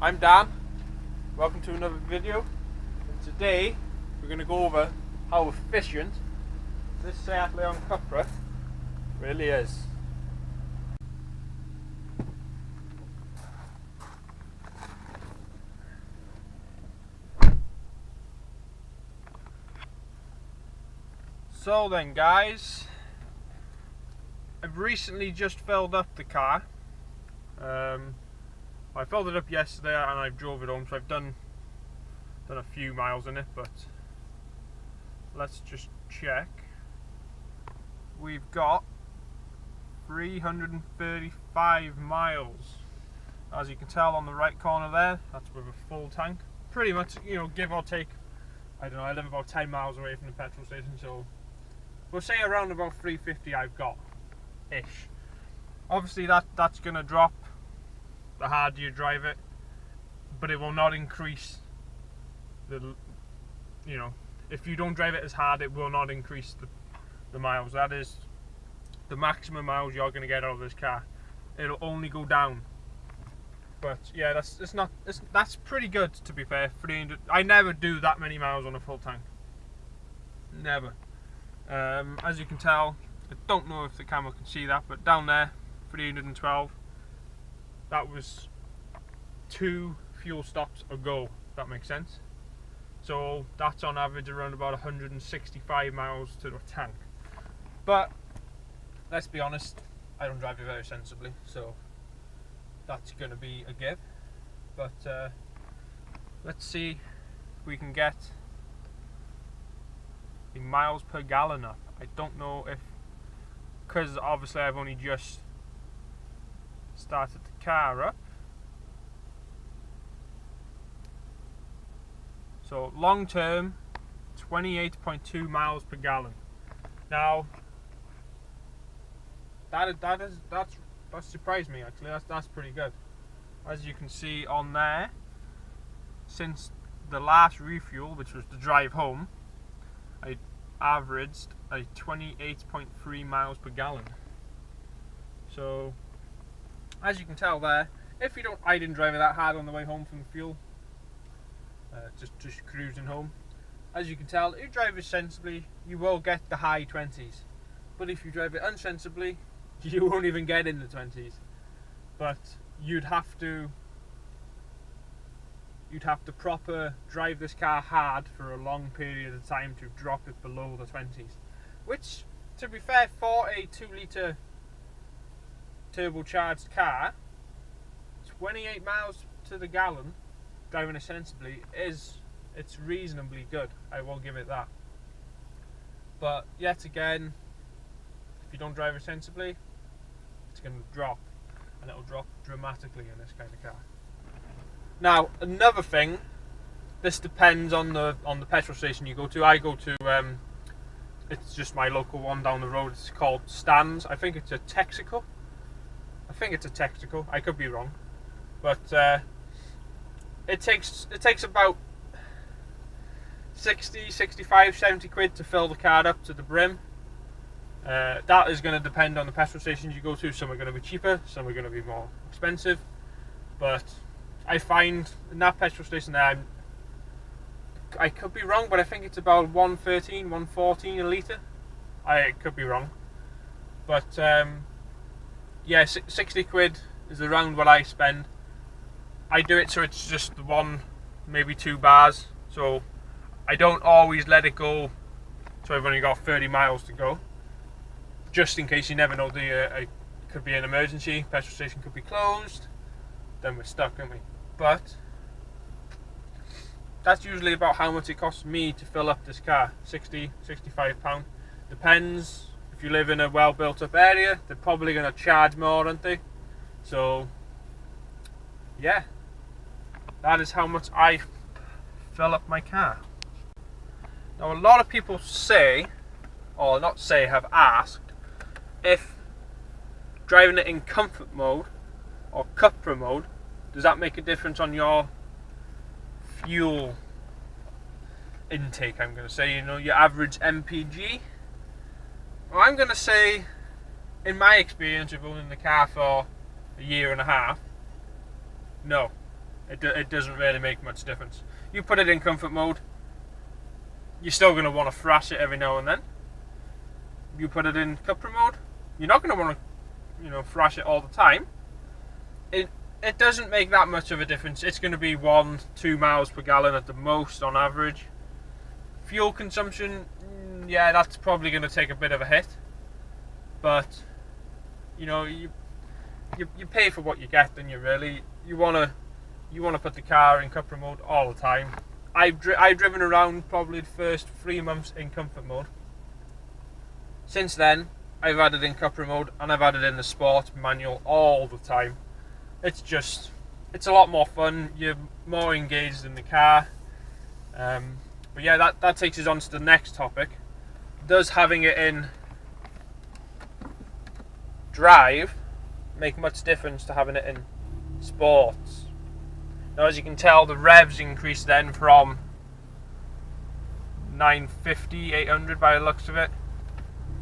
I'm Dan, welcome to another video, and today we're going to go over how efficient this Seat Leon Cupra really is. So then guys, I've recently just filled up the car. I filled it up yesterday and I drove it home, so I've done a few miles in it, but let's just check. We've got 335 miles. As you can tell on the right corner there, that's with a full tank. Pretty much, you know, give or take, I don't know, I live about 10 miles away from the petrol station, so we'll say around about 350 I've got, ish. Obviously that's going to drop the harder you drive it, but it will not increase the, you know, if you don't drive it as hard, it will not increase the miles. That is the maximum miles you're going to get out of this car. It'll only go down. But yeah, that's pretty good, to be fair. 300. I never do that many miles on a full tank. Never. As you can tell, I don't know if the camera can see that, but down there, 312. That was 2 fuel stops ago, if that makes sense. So that's on average around about 165 miles to the tank. But let's be honest, I don't drive it very sensibly, so that's going to be a give. But let's see if we can get the miles per gallon up. I don't know if, because obviously I've only just started the car up. So long term, 28.2 miles per gallon. Now that surprised me actually. That's pretty good. As you can see on there, since the last refuel, which was the drive home, I averaged a 28.3 miles per gallon. So as you can tell there, I didn't drive it that hard on the way home from the fuel. Just cruising home. As you can tell, if you drive it sensibly, you will get the high 20s. But if you drive it unsensibly, you won't even get in the 20s. But you'd have to proper drive this car hard for a long period of time to drop it below the 20s. Which, to be fair, for a 2-litre turbocharged car, 28 miles to the gallon, driving it sensibly, it's reasonably good. I will give it that. But yet again, if you don't drive it sensibly, it's going to drop, and it'll drop dramatically in this kind of car. Now another thing, this depends on the petrol station you go to. I go to it's just my local one down the road. It's called Stan's. I think it's a Texaco. I could be wrong, but it takes about 60, 65, 70 quid to fill the car up to the brim. That is going to depend on the petrol stations you go to. Some are going to be cheaper, some are going to be more expensive. But I find in that petrol station there, I could be wrong, but I think it's about 113, 114 a litre. I could be wrong, but yeah, 60 quid is around what I spend. I do it so it's just 1, maybe 2 bars, so I don't always let it go so I've only got 30 miles to go, just in case. You never know, it could be an emergency, petrol station could be closed, then we're stuck, aren't we? But that's usually about how much it costs me to fill up this car. 60, 65 pound. Depends. If you live in a well built up area, they're probably going to charge more, aren't they? So yeah, that is how much I fill up my car. Now a lot of people say, or not say, have asked if driving it in comfort mode or cupra mode, does that make a difference on your fuel intake? I'm going to say, you know, your average MPG. Well, I'm going to say, in my experience of owning the car for a year and a half, no. It doesn't really make much difference. You put it in comfort mode, you're still going to want to thrash it every now and then. You put it in cupra mode, you're not going to want to, thrash it all the time. It doesn't make that much of a difference. It's going to be 1-2 miles per gallon at the most on average. Fuel consumption, yeah, that's probably going to take a bit of a hit, but you pay for what you get, and you want to put the car in cupra mode all the time. I've driven around probably the first 3 months in comfort mode. Since then, I've had it in cupra mode, and I've had it in the sport manual all the time. It's a lot more fun. You're more engaged in the car. But yeah, that takes us on to the next topic. Does having it in drive make much difference to having it in sports? Now, as you can tell, the revs increase then from 950, 800 by the looks of it,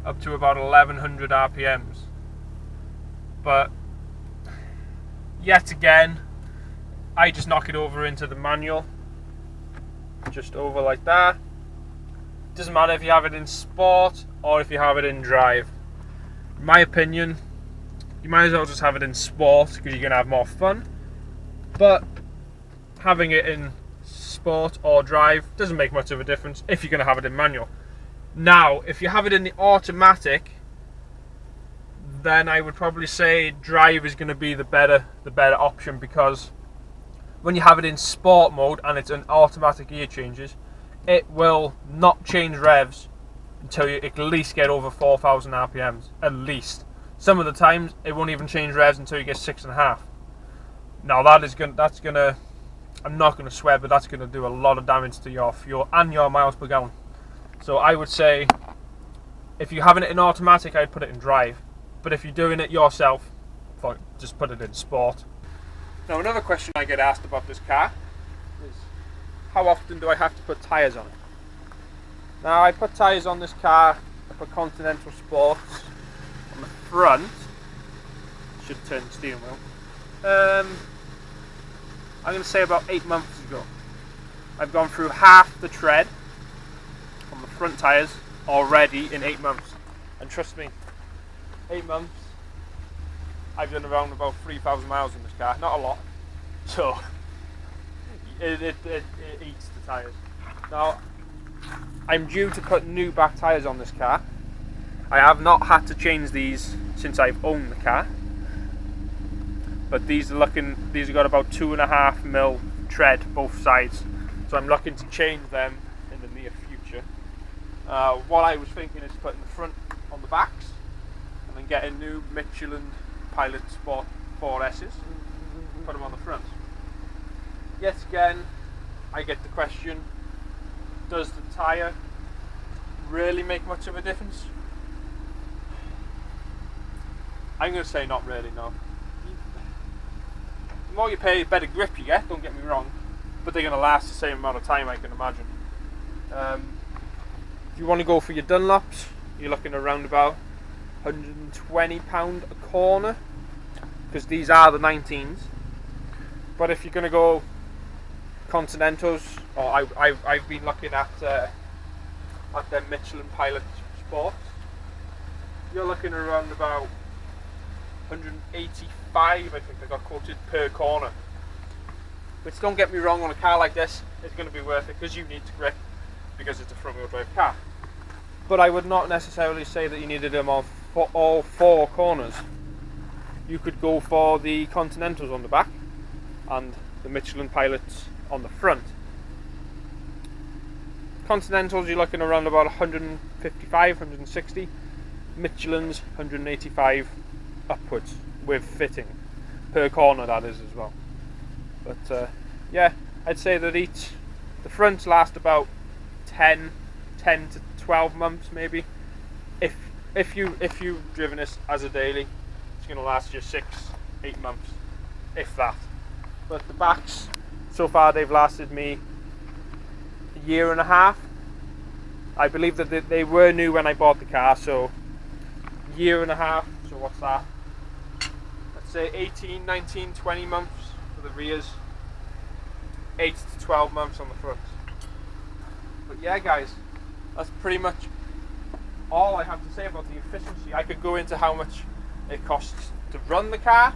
up to about 1100 RPMs. But yet again, I just knock it over into the manual, just over like that. Doesn't matter if you have it in sport or if you have it in drive. In my opinion, you might as well just have it in sport because you're going to have more fun. But having it in sport or drive doesn't make much of a difference if you're going to have it in manual. Now, if you have it in the automatic, then I would probably say drive is going to be the better option, because when you have it in sport mode and it's an automatic gear changes, it will not change revs until you at least get over 4,000 RPMs, at least. Some of the times it won't even change revs until you get 6.5. Now that's gonna, I'm not gonna swear, but that's gonna do a lot of damage to your fuel and your miles per gallon. So I would say, if you're having it in automatic, I'd put it in drive. But if you're doing it yourself, just put it in sport. Now, another question I get asked about this car is, how often do I have to put tyres on it? Now, I put tyres on this car, I put Continental Sports on the front. Should turn the steering wheel. I'm going to say about 8 months ago. I've gone through half the tread on the front tyres already in 8 months. And trust me, 8 months, I've done around about 3,000 miles in this car. Not a lot, so it eats the tyres. Now, I'm due to put new back tyres on this car. I have not had to change these since I've owned the car, but these have got about 2.5 mil tread both sides, so I'm looking to change them in the near future. What I was thinking is putting the front on the backs, and then getting new Michelin Pilot Sport 4S's, put them on the front. Yet again, I get the question, does the tyre really make much of a difference? I'm going to say not really, no. The more you pay, the better grip you get, don't get me wrong, but they're going to last the same amount of time, I can imagine. If you want to go for your Dunlops, you're looking around about £120 a corner, because these are the 19s. But if you're going to go Continentals, or I've been looking at their Michelin Pilot Sports, you're looking around about 185, I think they got quoted, per corner. Which, don't get me wrong, on a car like this, it's going to be worth it because you need to grip, because it's a front wheel drive car. But I would not necessarily say that you needed them on for all 4 corners. You could go for the Continentals on the back and the Michelin Pilots on the front. Continentals, you're looking around about 155, 160. Michelin's 185 upwards with fitting per corner, that is, as well. But yeah, I'd say that the fronts last about 10 to 12 months maybe. If you've driven this as a daily, it's going to last you 6-8 months, if that. But the backs, so far they've lasted me a year and a half. I believe that they were new when I bought the car, so a year and a half. So what's that? Let's say 18, 19, 20 months for the rears. 8 to 12 months on the front. But yeah guys, that's pretty much all I have to say about the efficiency. I could go into how much it costs to run the car,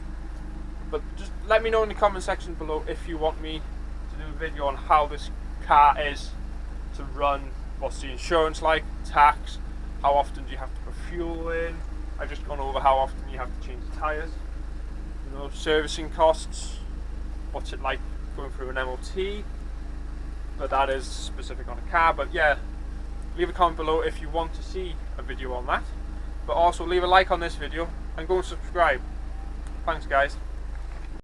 but just let me know in the comment section below if you want me to do a video on how this car is to run. What's the insurance like, tax, how often do you have to put fuel in. I've just gone over how often you have to change the tyres, you know, servicing costs, what's it like going through an MOT, but that is specific on a car. But yeah, leave a comment below if you want to see a video on that, but also leave a like on this video and go and subscribe. Thanks guys.